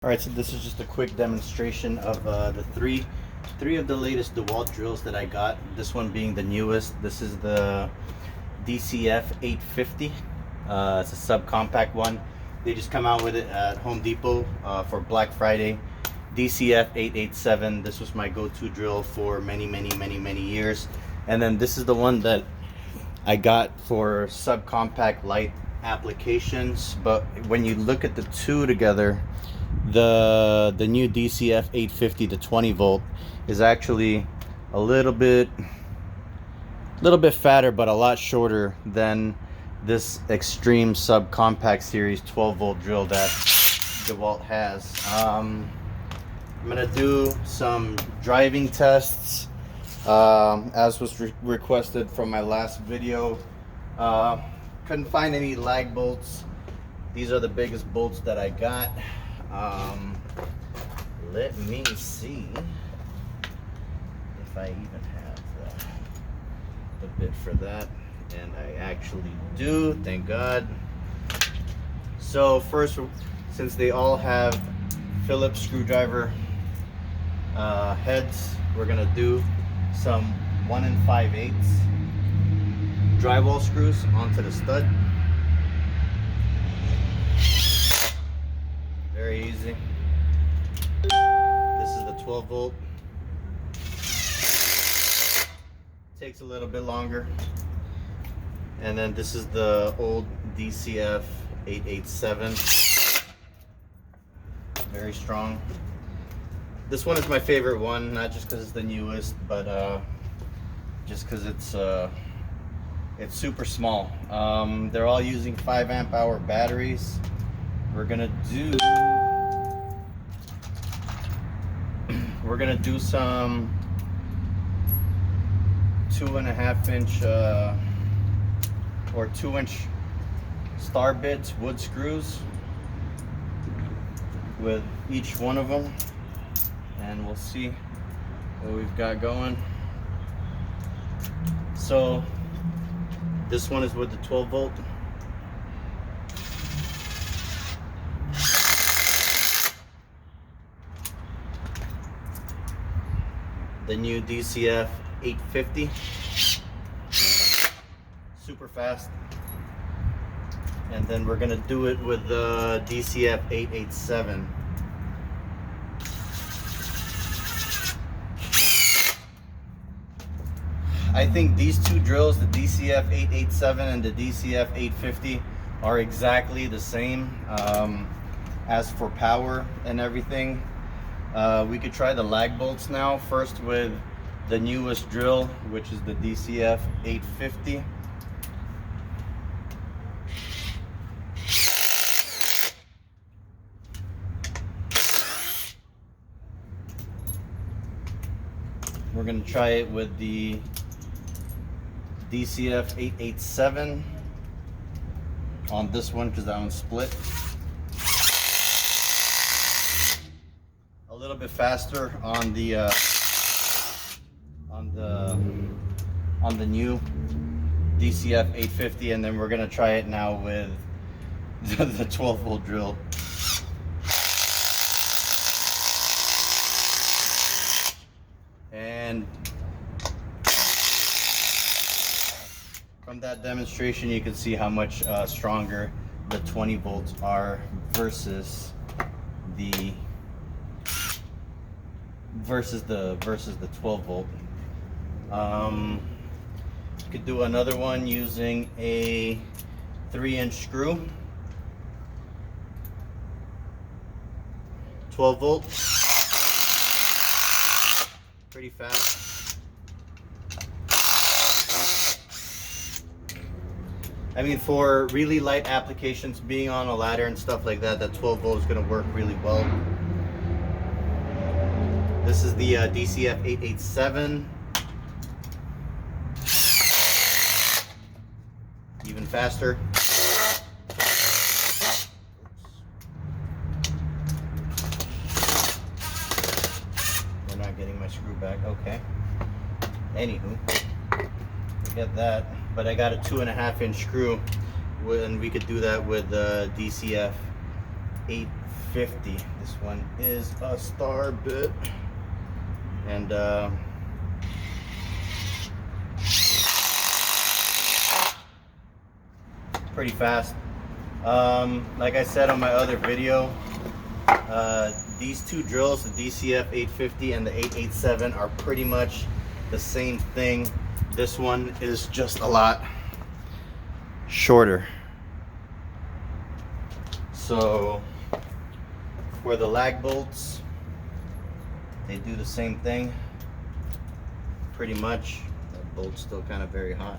All right, so this is just a quick demonstration of the three of the latest dewalt drills that I got. This one being the newest. This is the dcf850. It's a subcompact one. They just come out with it at Home Depot for Black Friday. dcf887. This was my go-to drill for many years. And then this is the one that I got for subcompact light applications. But when you look at the two together, the new dcf850, the 20 volt, is actually a little bit fatter but a lot shorter than this extreme subcompact series 12 volt drill that dewalt has. I'm gonna do some driving tests as was requested from my last video. Couldn't find any lag bolts. These are the biggest bolts that I got. Let me see if I even have the bit for that, and I actually do, thank God. So first, since they all have Phillips screwdriver heads, we're gonna do some 1 5/8 drywall screws onto the stud. Very easy. This is the 12 volt. Takes a little bit longer. And then this is the old dcf887. Very strong. This one is my favorite one, not just because it's the newest, but just because it's super small. They're all using 5 amp hour batteries. We're gonna do some 2.5 inch or 2 inch star bits, wood screws, with each one of them, and we'll see what we've got going. So this one is with the 12 volt. The new dcf850, super fast. And then we're gonna do it with the dcf887. I think these two drills, the dcf887 and the dcf850, are exactly the same. As for power and everything, we could try the lag bolts now. First with the newest drill, which is the dcf850. We're going to try it with the dcf887 on this one because that one's split. A little bit faster on the new dcf850, and then we're gonna try it now with the 12 volt drill. And from that demonstration, you can see how much stronger the 20 volts are versus the 12 volt. You could do another one using a 3 inch screw, 12 volt, pretty fast. I mean, for really light applications, being on a ladder and stuff like that, that 12 volt is going to work really well. This is the dcf887. Even faster. We're not getting my screw back. Okay. Anywho, get that. But I got a 2.5 inch screw, and we could do that with the dcf850. This one is a star bit, and pretty fast. Like I said on my other video, these two drills, the dcf850 and the 887, are pretty much the same thing. This one is just a lot shorter. So for the lag bolts, they do the same thing pretty much. That bolt's still kind of very hot.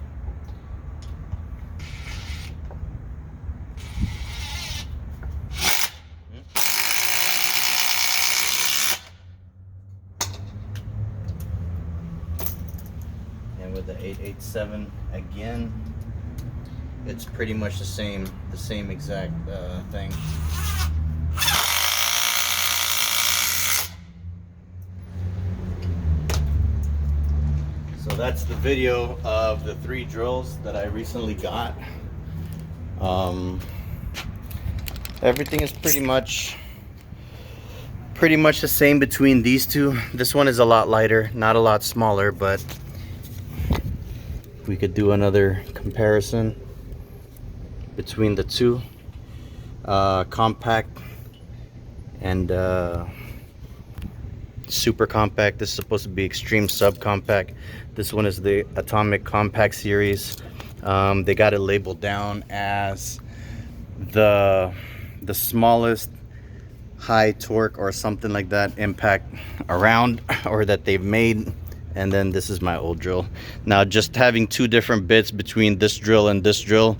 And with the 887, again, it's pretty much the same exact thing. So that's the video of the 3 drills that I recently got. Everything is pretty much the same between these two. This one is a lot lighter, not a lot smaller, but we could do another comparison between the two. Compact and super compact. This is supposed to be extreme subcompact. This one is the Atomic Compact series. They got it labeled down as the smallest high torque or something like that impact around, or that they've made. And then this is my old drill. Now, just having 2 different bits between this drill and this drill,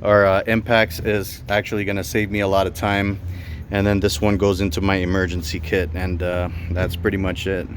or impacts, is actually going to save me a lot of time. And then this one goes into my emergency kit, and that's pretty much it.